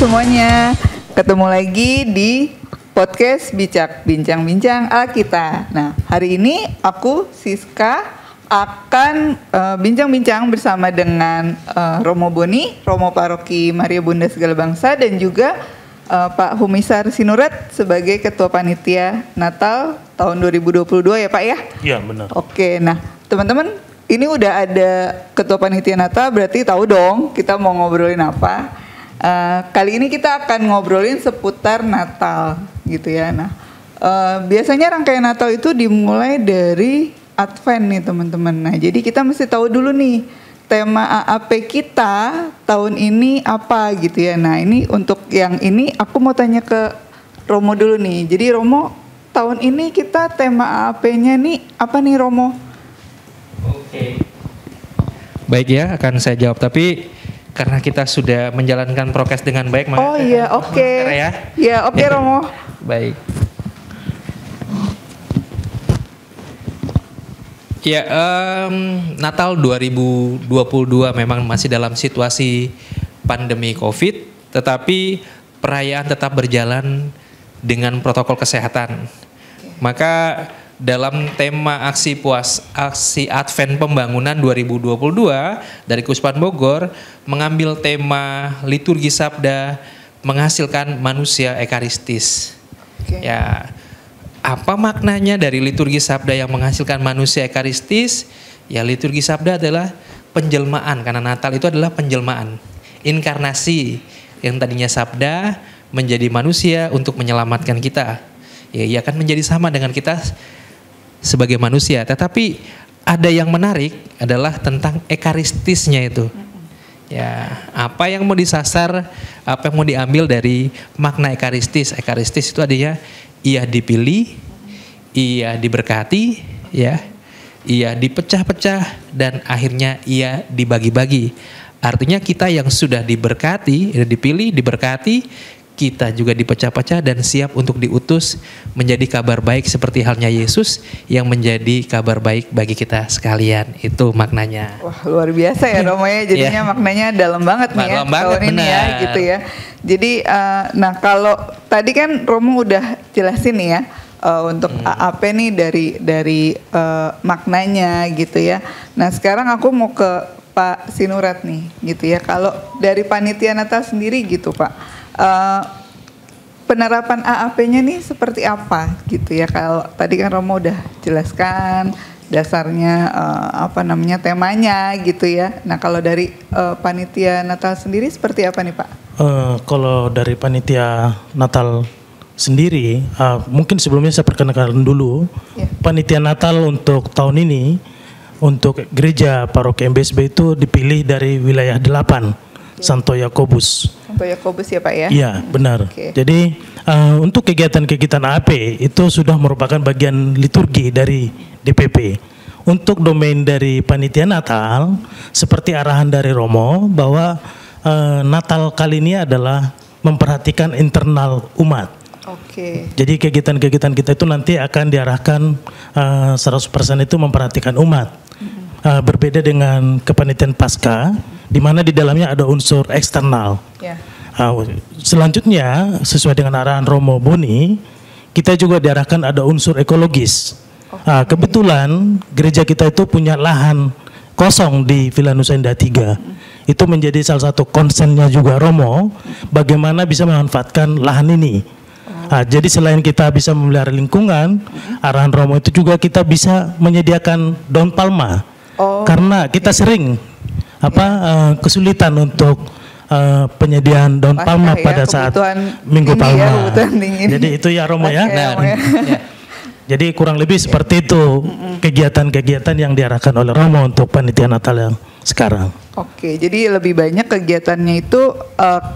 semuanya, ketemu lagi di podcast Bincang-Bincang ala kita. Nah, hari ini aku, Siska, akan bincang-bincang bersama dengan Romo Boni, Romo Paroki Maria Bunda Segala Bangsa, dan juga Pak Humisar Sinurat sebagai Ketua Panitia Natal tahun 2022 ya Pak ya? Iya benar. Oke, nah teman-teman, ini udah ada Ketua Panitia Natal, berarti tahu dong kita mau ngobrolin apa. Kali ini kita akan ngobrolin seputar Natal gitu ya. Nah, biasanya rangkaian Natal itu dimulai dari Advent nih teman-teman. Nah, jadi kita mesti tahu dulu nih tema AAP kita tahun ini apa gitu ya. Nah, ini untuk yang ini aku mau tanya ke Romo dulu nih. Jadi Romo, tahun ini kita tema AAP-nya nih apa nih Romo? Oke. Baik ya, akan saya jawab. Tapi karena kita sudah menjalankan prokes dengan baik, maka oh iya, oke. Ya, oke Romo. Baik. Ya, Natal 2022 memang masih dalam situasi pandemi COVID, tetapi perayaan tetap berjalan dengan protokol kesehatan. Maka dalam tema aksi Advent Pembangunan 2022 dari Kuspan Bogor mengambil tema liturgi sabda menghasilkan manusia ekaristis. Ya, apa maknanya dari liturgi sabda yang menghasilkan manusia ekaristis? Ya, liturgi sabda adalah penjelmaan, karena Natal itu adalah penjelmaan, inkarnasi yang tadinya sabda menjadi manusia untuk menyelamatkan kita. Ya, ia akan menjadi sama dengan kita sebagai manusia, tetapi ada yang menarik adalah tentang ekaristisnya itu. Ya, apa yang mau disasar, apa yang mau diambil dari makna ekaristis? Ekaristis itu artinya ia dipilih, ia diberkati, ya, ia dipecah-pecah, dan akhirnya ia dibagi-bagi. Artinya kita yang sudah diberkati, dipilih, diberkati, kita juga dipecah-pecah dan siap untuk diutus menjadi kabar baik seperti halnya Yesus yang menjadi kabar baik bagi kita sekalian. Itu maknanya. Wah, luar biasa ya Romo ya. Jadinya maknanya dalam banget nih ya tahun ini ya gitu ya. Jadi nah kalau tadi kan Romo udah jelasin nih ya untuk AAP nih dari maknanya gitu ya. Nah, sekarang aku mau ke Pak Sinurat nih gitu ya. Kalau dari panitia Natal sendiri gitu Pak, penerapan AAP-nya nih seperti apa gitu ya? Kalau tadi kan Romo udah jelaskan dasarnya temanya gitu ya. Nah, kalau dari panitia Natal sendiri seperti apa nih Pak? Kalau dari panitia Natal sendiri, mungkin sebelumnya saya perkenalkan dulu. Panitia Natal untuk tahun ini untuk gereja paroki MBSB itu dipilih dari wilayah 8 Santo Yakobus. Santo Yakobus ya Pak ya? Iya benar. Jadi untuk kegiatan-kegiatan AAP itu sudah merupakan bagian liturgi dari DPP. Untuk domain dari panitia Natal, seperti arahan dari Romo bahwa Natal kali ini adalah memperhatikan internal umat. Jadi kegiatan-kegiatan kita itu nanti akan diarahkan 100% itu memperhatikan umat. Berbeda dengan kepanitiaan Paskah, di mana di dalamnya ada unsur eksternal. Selanjutnya, sesuai dengan arahan Romo Boni, kita juga diarahkan ada unsur ekologis. Kebetulan gereja kita itu punya lahan kosong di Villa Nusa Indah 3. Itu menjadi salah satu concernnya juga Romo, bagaimana bisa memanfaatkan lahan ini. Jadi selain kita bisa memelihara lingkungan, arahan Romo itu juga kita bisa menyediakan daun palma. Karena kita sering kesulitan untuk penyediaan daun palma pada saat Minggu Palma. Jadi itu ya Romo ya. Jadi kurang lebih seperti itu kegiatan-kegiatan yang diarahkan oleh Romo untuk panitia Natal yang sekarang. Jadi lebih banyak kegiatannya itu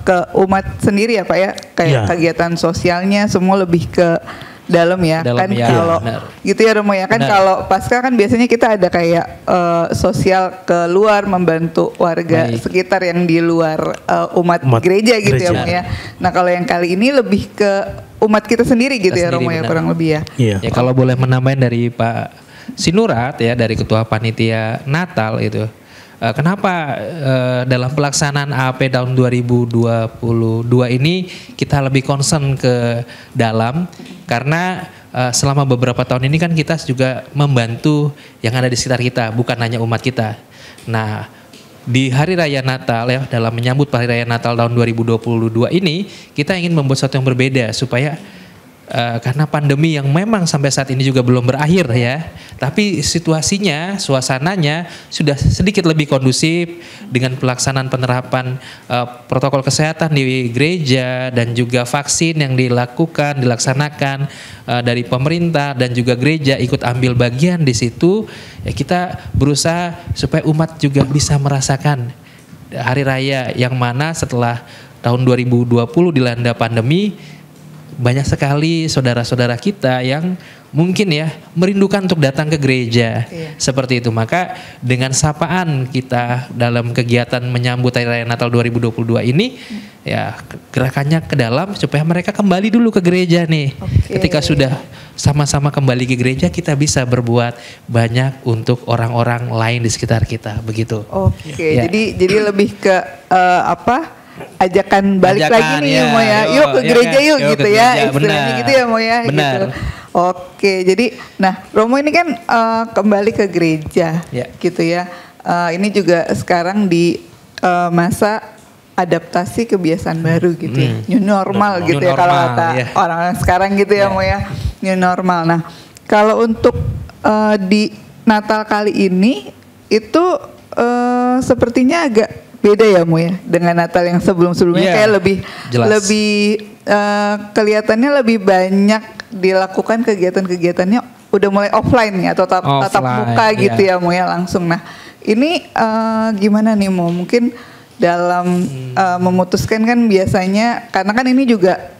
ke umat sendiri ya Pak ya, kayak kegiatan sosialnya semua lebih ke dalam ya, kalau gitu ya Romo ya kan. Kalau Paskah kan biasanya kita ada kayak sosial ke luar, membantu warga sekitar yang di luar umat gereja gitu ya Romo ya. Nah, kalau yang kali ini lebih ke umat kita sendiri gitu ya Romo ya, kurang lebih ya. Ya kalau boleh menambahin dari Pak Sinurat ya, dari Ketua Panitia Natal itu, kenapa dalam pelaksanaan AAP tahun 2022 ini kita lebih concern ke dalam, karena selama beberapa tahun ini kan kita juga membantu yang ada di sekitar kita, bukan hanya umat kita. Nah, di Hari Raya Natal ya, dalam menyambut Hari Raya Natal tahun 2022 ini, kita ingin membuat sesuatu yang berbeda supaya karena pandemi yang memang sampai saat ini juga belum berakhir ya, tapi situasinya, suasananya sudah sedikit lebih kondusif dengan pelaksanaan penerapan protokol kesehatan di gereja dan juga vaksin yang dilaksanakan dari pemerintah dan juga gereja ikut ambil bagian di situ. Ya, kita berusaha supaya umat juga bisa merasakan hari raya yang mana setelah tahun 2020 dilanda pandemi, banyak sekali saudara-saudara kita yang mungkin ya merindukan untuk datang ke gereja. Seperti itu. Maka dengan sapaan kita dalam kegiatan menyambut Hari Raya Natal 2022 ini, ya gerakannya ke dalam supaya mereka kembali dulu ke gereja nih. Ketika sudah sama-sama kembali ke gereja, kita bisa berbuat banyak untuk orang-orang lain di sekitar kita, begitu. Ya. Jadi lebih ke ajakan balik lagi nih ya, Mo ya, yuk ke gereja yuk gitu ya, istilahnya gitu ya Mo ya. Benar. Gitu. Oke, jadi nah Romo ini kan kembali ke gereja gitu ya. Ini juga sekarang di masa adaptasi kebiasaan baru gitu ya, new normal gitu ya kalau kata orang sekarang gitu ya Mo ya, new normal. Nah kalau untuk di Natal kali ini itu sepertinya agak beda ya Mo ya dengan Natal yang sebelum-sebelumnya, kayak lebih kelihatannya lebih banyak dilakukan kegiatan-kegiatannya udah mulai offline ya, atau tatap muka gitu ya Mo ya langsung. Nah ini gimana nih Mo, mungkin dalam memutuskan kan biasanya, karena kan ini juga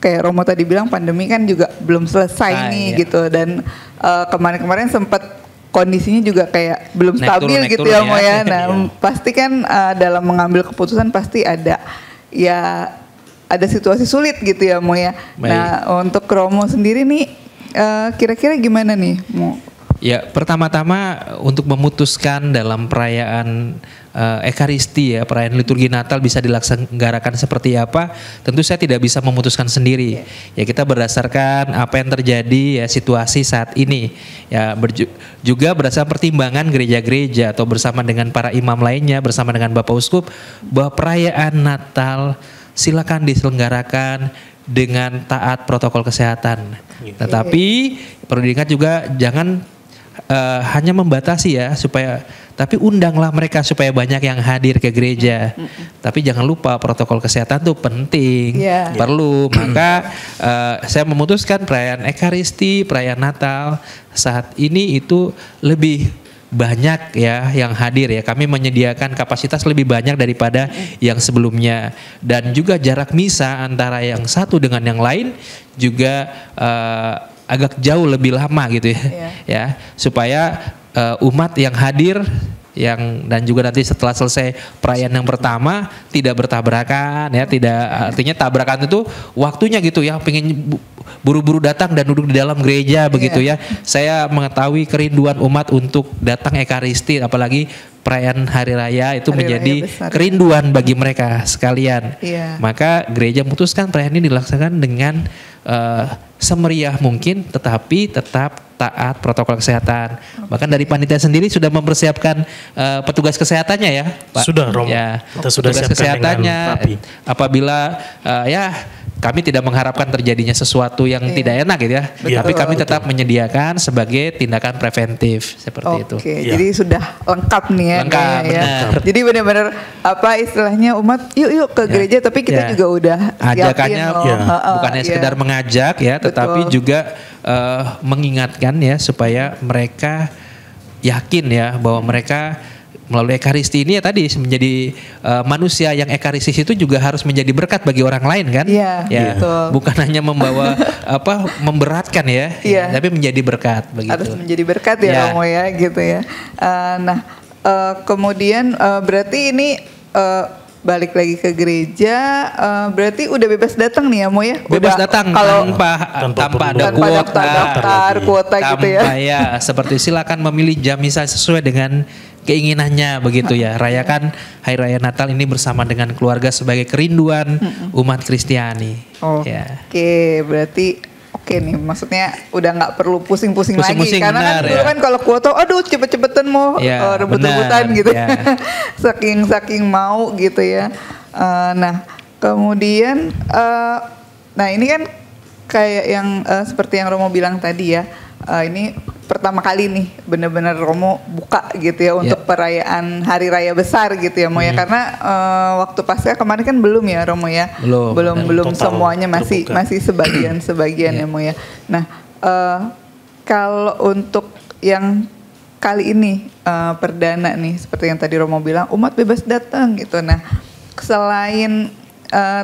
kayak Romo tadi bilang pandemi kan juga belum selesai nih gitu, dan kemarin-kemarin sempat kondisinya juga kayak belum stabil gitu ya Mo ya. Nah pasti kan dalam mengambil keputusan pasti ada situasi sulit gitu ya Mo ya. Nah untuk Romo sendiri nih kira-kira gimana nih Mo? Ya pertama-tama untuk memutuskan dalam perayaan Ekaristi ya, perayaan liturgi Natal bisa dilaksanakan seperti apa, tentu saya tidak bisa memutuskan sendiri. Ya kita berdasarkan apa yang terjadi ya, situasi saat ini. Ya juga berdasarkan pertimbangan gereja-gereja atau bersama dengan para imam lainnya, bersama dengan Bapak Uskup, bahwa perayaan Natal silakan diselenggarakan dengan taat protokol kesehatan. Tetapi perlu diingat juga jangan hanya membatasi ya, tapi undanglah mereka supaya banyak yang hadir ke gereja. Tapi jangan lupa protokol kesehatan itu penting, perlu. Maka saya memutuskan perayaan Ekaristi, perayaan Natal saat ini itu lebih banyak ya yang hadir ya. Kami menyediakan kapasitas lebih banyak daripada yang sebelumnya, dan juga jarak misa antara yang satu dengan yang lain juga agak jauh lebih lama gitu ya. Ya, supaya umat yang hadir dan juga nanti setelah selesai perayaan yang pertama tidak bertabrakan ya, tidak, artinya tabrakan itu waktunya gitu ya, pengen buru-buru datang dan duduk di dalam gereja begitu ya. Saya mengetahui kerinduan umat untuk datang Ekaristi, apalagi perayaan hari raya itu menjadi kerinduan bagi mereka sekalian. Maka gereja memutuskan perayaan ini dilaksanakan dengan semeriah mungkin, tetapi tetap taat protokol kesehatan. Bahkan dari panitia sendiri sudah mempersiapkan petugas kesehatannya ya, Pak. Sudah, Romo. Ya, kita sudah petugas kesehatannya apabila kami tidak mengharapkan terjadinya sesuatu yang tidak enak gitu ya. Tapi kami tetap menyediakan sebagai tindakan preventif seperti itu. Jadi sudah lengkap nih ya. Lengkap, benar. Jadi benar-benar istilahnya umat yuk ke gereja, tapi kita juga udah ajakannya bukan hanya sekedar mengajak ya, tetapi juga mengingatkan ya, supaya mereka yakin ya bahwa mereka melalui Ekaristi ini ya tadi menjadi manusia yang ekaristis itu juga harus menjadi berkat bagi orang lain kan? Betul. Bukan hanya membawa memberatkan ya, tapi menjadi berkat begitu. Harus menjadi berkat ya Romo ya gitu ya. Kemudian berarti ini balik lagi ke gereja, berarti udah bebas datang nih ya Mo ya? Bebas datang tanpa ada kuota gitu ya. Ya, seperti silakan memilih jam misa sesuai dengan keinginannya begitu ya. Rayakan Hari Raya Natal ini bersama dengan keluarga sebagai kerinduan umat Kristiani. Ya. Oke, berarti oke nih, maksudnya udah nggak perlu pusing-pusing lagi, Pusing-pusing, karena kan benar, dulu ya. kan kalau kuota, aduh cepet-cepetan mau Ya, rebut-rebutan benar, gitu, ya. saking mau gitu ya. Nah, kemudian, nah ini kan kayak yang seperti yang Romo bilang tadi ya, ini pertama kali nih benar-benar Romo buka gitu ya untuk perayaan hari raya besar gitu ya Mo ya, karena waktu pasca kemarin kan belum ya Romo ya, belum semuanya masih sebagian ya Mo ya. Nah, kalau untuk yang kali ini perdana nih seperti yang tadi Romo bilang, umat bebas datang gitu. Nah, selain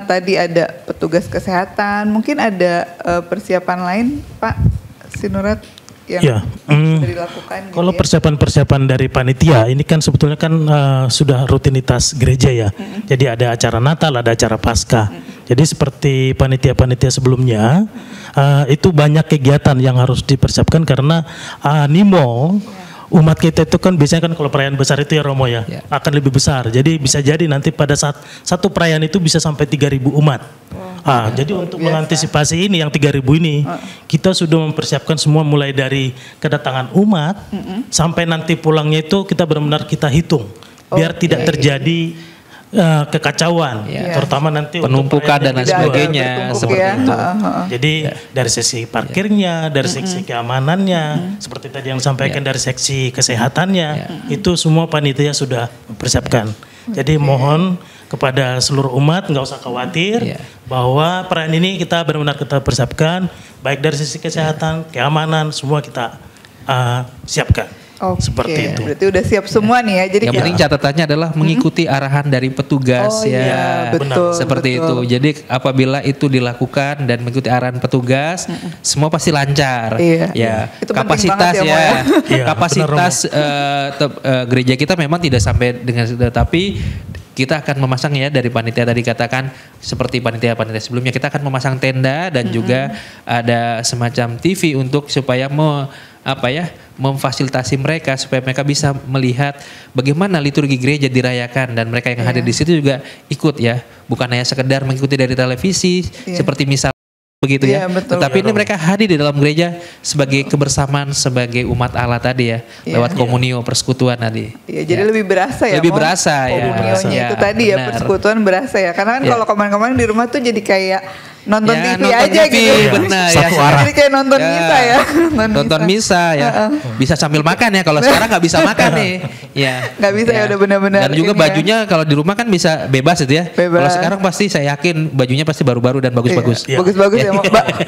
tadi ada petugas kesehatan, mungkin ada persiapan lain Pak Sinurat yang sudah dilakukan gitu. Kalau persiapan-persiapan dari panitia ini kan sebetulnya kan sudah rutinitas gereja ya. Jadi ada acara Natal, ada acara Paskah. Jadi seperti panitia-panitia sebelumnya itu banyak kegiatan yang harus dipersiapkan karena animo umat kita itu kan biasanya kan kalau perayaan besar itu ya Romo ya akan lebih besar. Jadi bisa jadi nanti pada saat satu perayaan itu bisa sampai 3.000 umat. Jadi untuk mengantisipasi ini yang 3.000 ini kita sudah mempersiapkan semua mulai dari kedatangan umat sampai nanti pulangnya itu kita benar-benar kita hitung biar tidak terjadi kekacauan, terutama nanti penumpukan dan lain sebagainya seperti itu. Jadi dari sisi parkirnya, dari sisi keamanannya, seperti tadi yang disampaikan dari seksi kesehatannya, itu semua panitia sudah mempersiapkan. Jadi mohon kepada seluruh umat nggak usah khawatir bahwa perayaan ini kita benar-benar kita persiapkan, baik dari sisi kesehatan, keamanan, semua kita siapkan. Seperti itu. Berarti udah siap semua nih ya. Jadi yang penting catatannya adalah mengikuti arahan dari petugas betul, seperti itu. Jadi apabila itu dilakukan dan mengikuti arahan petugas, semua pasti lancar. Ya, itu kapasitas ya. Kapasitas gereja kita memang tidak sampai dengan tapi kita akan memasang ya dari panitia tadi katakan seperti panitia-panitia sebelumnya kita akan memasang tenda dan juga ada semacam TV untuk supaya memfasilitasi mereka supaya mereka bisa melihat bagaimana liturgi gereja dirayakan dan mereka yang hadir di situ juga ikut ya, bukan hanya sekedar mengikuti dari televisi seperti misal begitu ya. Tetapi ini mereka hadir di dalam gereja sebagai kebersamaan sebagai umat Allah tadi ya, lewat komunio persekutuan tadi. Jadi lebih berasa ya. Lebih berasa ya. Komunionya itu tadi ya, persekutuan berasa ya. Karena kan kalau kemarin-kemarin di rumah tuh jadi kayak nonton TV aja TV, gitu. Benar Satu arah. Jadi kayak nonton misa ya. Nonton misa ya. Bisa sambil makan ya. Kalau sekarang nggak bisa makan nih. Ya. Nggak bisa ya udah benar-benar. Dan juga bajunya kalau di rumah kan bisa bebas itu ya. Kalau sekarang pasti saya yakin bajunya pasti baru-baru dan bagus-bagus. Bagus-bagus ya.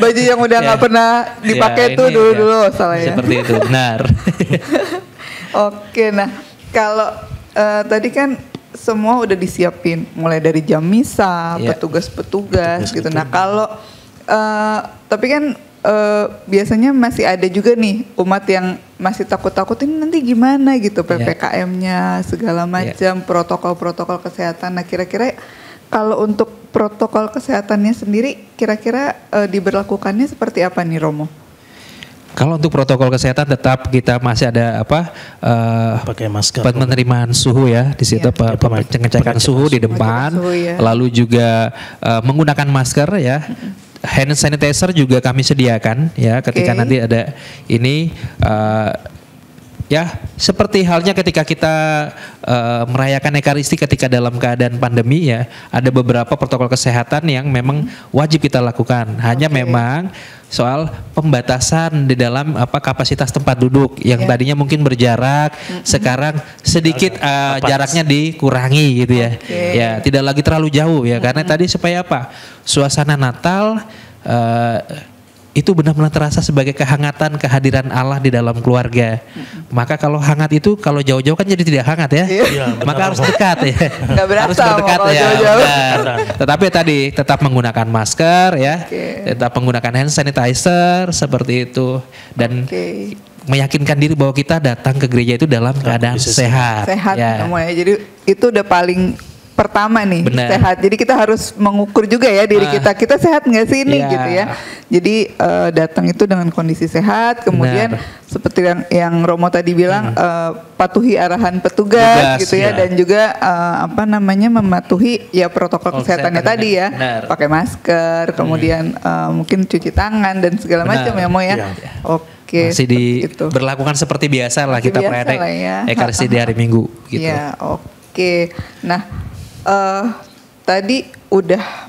Baju yang udah nggak pernah dipakai tuh dulu salah ya. Seperti itu, benar. Oke, nah kalau tadi kan semua udah disiapin mulai dari jam misa, petugas-petugas gitu. Nah kalau tapi kan biasanya masih ada juga nih umat yang masih takut-takut ini nanti gimana gitu PPKM-nya segala macam protokol-protokol kesehatan. Nah kira-kira kalau untuk protokol kesehatannya sendiri kira-kira diberlakukannya seperti apa nih Romo? Kalau untuk protokol kesehatan tetap kita masih ada pakai masker, penerimaan suhu ya di situ pengecekan suhu di depan, lalu juga menggunakan masker ya. Hand sanitizer juga kami sediakan ya ketika nanti ada ini ya seperti halnya ketika kita merayakan Ekaristi ketika dalam keadaan pandemi ya, ada beberapa protokol kesehatan yang memang wajib kita lakukan. Hanya memang soal pembatasan di dalam kapasitas tempat duduk yang tadinya mungkin berjarak, sekarang sedikit jaraknya dikurangi gitu ya. Ya, tidak lagi terlalu jauh ya, karena tadi supaya suasana Natal itu benar-benar terasa sebagai kehangatan kehadiran Allah di dalam keluarga. Maka kalau hangat itu kalau jauh-jauh kan jadi tidak hangat ya. Maka harus dekat ya. Harus berdekat ya. Tetapi tadi tetap menggunakan masker ya. Tetap menggunakan hand sanitizer seperti itu dan meyakinkan diri bahwa kita datang ke gereja itu dalam keadaan sehat. Sehat semuanya. Jadi itu udah paling pertama nih, Benar. sehat. Jadi kita harus mengukur juga ya diri kita sehat nggak sih ini Iya. gitu ya. Jadi datang itu dengan kondisi sehat, kemudian Benar. seperti yang Romo tadi bilang patuhi arahan petugas Tugas, gitu ya, ya. dan juga mematuhi ya protokol kesehatannya tadi ya, benar. pakai masker, kemudian mungkin cuci tangan dan segala Benar. macam ya Mo ya. Iya. Oke, Masih seperti itu. berlakukan seperti biasa lah Seperti kita biasa praktek lah ya. Ekaristi di hari Minggu gitu. Ya, oke. Nah, tadi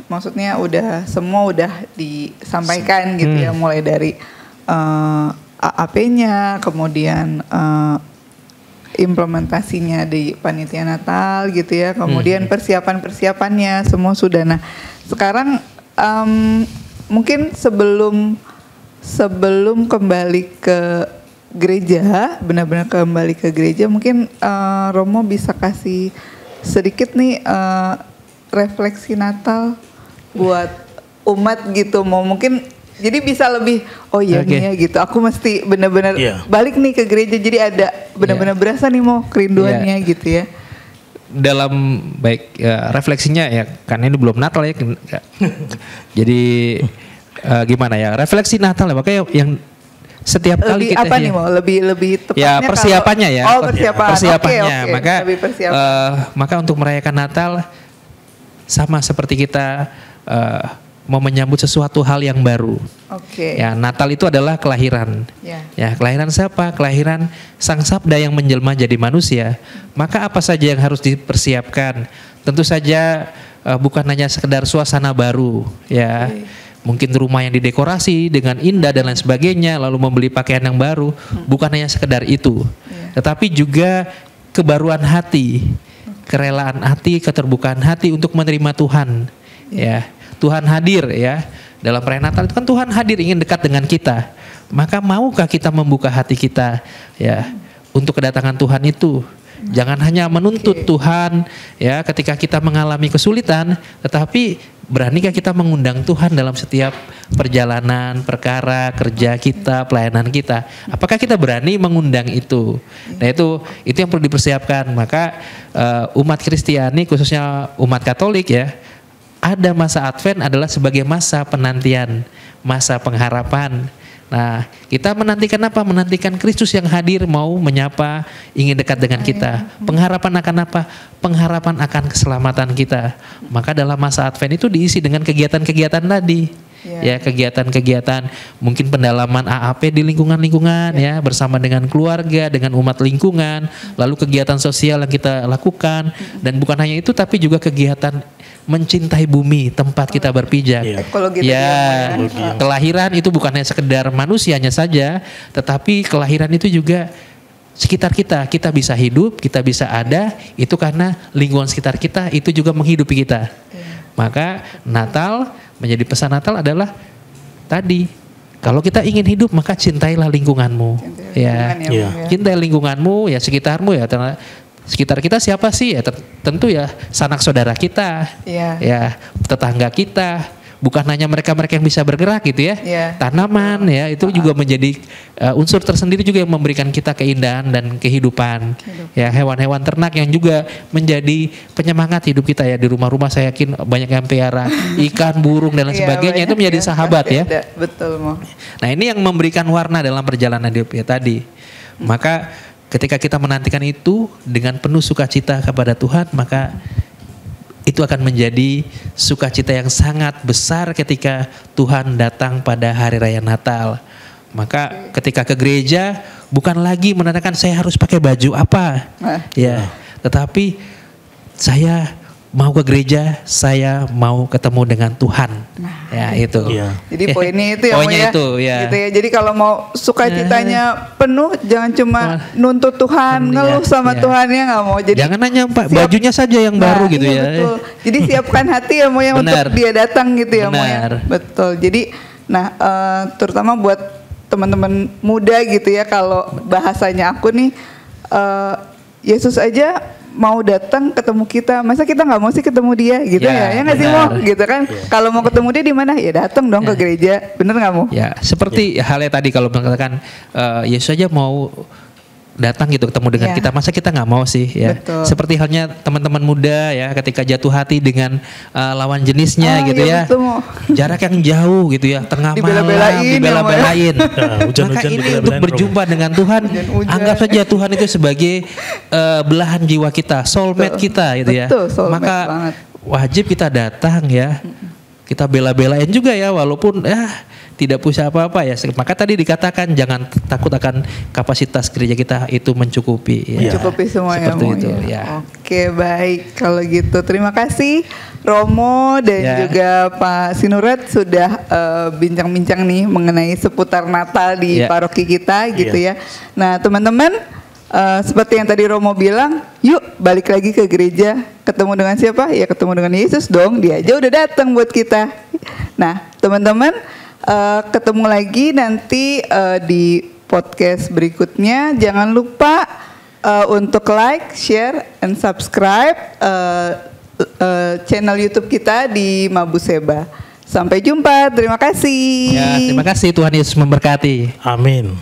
maksudnya semua udah disampaikan gitu ya, mulai dari AAP-nya, kemudian implementasinya di panitia Natal gitu ya, kemudian persiapannya semua sudah. Nah, sekarang mungkin sebelum kembali ke gereja, benar-benar kembali ke gereja, mungkin Romo bisa kasih sedikit nih refleksi Natal buat umat gitu, mungkin jadi bisa lebih nih ya gitu, aku mesti benar-benar balik nih ke gereja, jadi ada benar-benar berasa nih kerinduannya gitu ya. Dalam refleksinya ya, karena ini belum Natal ya. Jadi gimana ya, refleksi Natal ya, makanya yang setiap kali lebih kita apa nih mau lebih tepatnya ya persiapannya persiapannya. Oke. Maka lebih persiapan. maka untuk merayakan Natal sama seperti kita mau menyambut sesuatu hal yang baru. Oke. Ya, Natal itu adalah kelahiran. Ya, kelahiran siapa? Kelahiran Sang Sabda yang menjelma jadi manusia. Maka apa saja yang harus dipersiapkan? Tentu saja bukan hanya sekedar suasana baru, ya. Mungkin rumah yang didekorasi dengan indah dan lain sebagainya, lalu membeli pakaian yang baru, bukan hanya sekedar itu. Tetapi juga kebaruan hati, kerelaan hati, keterbukaan hati untuk menerima Tuhan. Ya, Tuhan hadir ya. Dalam perayaan Natal itu kan Tuhan hadir, ingin dekat dengan kita. Maka maukah kita membuka hati kita ya untuk kedatangan Tuhan itu? Jangan hanya menuntut Tuhan ya ketika kita mengalami kesulitan, tetapi beranikah kita mengundang Tuhan dalam setiap perjalanan, perkara, kerja kita, pelayanan kita? Apakah kita berani mengundang itu? Nah, itu yang perlu dipersiapkan. Maka umat Kristiani, khususnya umat Katolik ya, ada masa Advent adalah sebagai masa penantian, masa pengharapan. Nah, kita menantikan apa? Menantikan Kristus yang hadir, mau menyapa, ingin dekat dengan kita. Pengharapan akan apa? Pengharapan akan keselamatan kita. Maka dalam masa Advent itu diisi dengan kegiatan-kegiatan tadi. Ya, kegiatan-kegiatan mungkin pendalaman AAP di lingkungan-lingkungan ya, bersama dengan keluarga, dengan umat lingkungan, lalu kegiatan sosial yang kita lakukan, dan bukan hanya itu tapi juga kegiatan mencintai bumi tempat kita berpijak. Ekologi ya, kelahiran itu bukan hanya sekedar manusianya saja, tetapi kelahiran itu juga sekitar kita bisa hidup, kita bisa ada, itu karena lingkungan sekitar kita itu juga menghidupi kita. Maka Natal, menjadi pesan Natal adalah tadi, kalau kita ingin hidup maka cintailah lingkunganmu. Cintai lingkunganmu ya, sekitarmu ya. Sekitar kita siapa sih ya? Tentu ya sanak saudara kita, ya tetangga kita. Bukan hanya mereka-mereka yang bisa bergerak gitu ya. Tanaman ya, itu juga menjadi unsur tersendiri juga yang memberikan kita keindahan dan kehidupan. Ya, hewan-hewan ternak yang juga menjadi penyemangat hidup kita ya. Di rumah-rumah saya yakin banyak yang pelihara ikan, burung dan lain sebagainya, itu menjadi sahabat ya. Betul, Mo. Nah, ini yang memberikan warna dalam perjalanan hidup ya tadi. Maka ketika kita menantikan itu dengan penuh sukacita kepada Tuhan, maka itu akan menjadi sukacita yang sangat besar ketika Tuhan datang pada hari raya Natal. Maka ketika ke gereja bukan lagi menandakan saya harus pakai baju apa, ya, tetapi saya mau ke gereja, saya mau ketemu dengan Tuhan. Ya, itu. Jadi poinnya itu ya, poinnya itu ya. Gitu ya. Jadi kalau mau sukacitanya penuh, jangan cuma nuntut Tuhan, ngeluh sama Tuhan ya, nggak mau. Jadi jangan hanya bajunya saja yang baru gitu ya. Betul. Jadi siapkan hati ya, mau yang untuk dia datang gitu ya, mau ya. Betul. Jadi, terutama buat teman-teman muda gitu ya, kalau bahasanya aku nih, Yesus aja mau datang ketemu kita, masa kita nggak mau sih ketemu dia gitu ya nggak sih Mo gitu kan. Kalau mau ketemu dia di mana ya datang dong ke gereja, bener nggak Mo? Ya, seperti halnya tadi kalau mengatakan Yesus aja mau datang gitu ketemu dengan Iya. kita, masa kita nggak mau sih ya. Betul. Seperti halnya teman-teman muda ya, ketika jatuh hati dengan lawan jenisnya gitu iya, ya, betul, Mo. jarak yang jauh gitu ya, tengah malam Dibela-belain ya, dibela-belain. Ya, Maka hujan-hujan ini dibela-belain, untuk Romo. berjumpa dengan Tuhan, Hujan-hujan. anggap saja Tuhan itu sebagai belahan jiwa kita, soulmate Betul. kita gitu ya. Betul, soulmate Maka banget. wajib kita datang ya. Kita bela-belain juga ya, walaupun tidak punya apa-apa ya. Maka tadi dikatakan jangan takut akan kapasitas gereja kita itu mencukupi. Ya. Mencukupi semua ya, Seperti Mo, itu ya. ya. Oke, baik. Kalau gitu terima kasih Romo dan Ya. juga Pak Sinurat sudah bincang-bincang nih mengenai seputar Natal di Ya. paroki kita gitu Iya. ya. Nah, teman-teman, seperti yang tadi Romo bilang, yuk balik lagi ke gereja. Ketemu dengan siapa? Ya ketemu dengan Yesus dong. Dia aja udah datang buat kita. Nah, teman-teman, ketemu lagi nanti di podcast berikutnya. Jangan lupa untuk like, share, and subscribe channel YouTube kita di Mabuseba. Sampai jumpa. Terima kasih. Ya, terima kasih, Tuhan Yesus memberkati. Amin.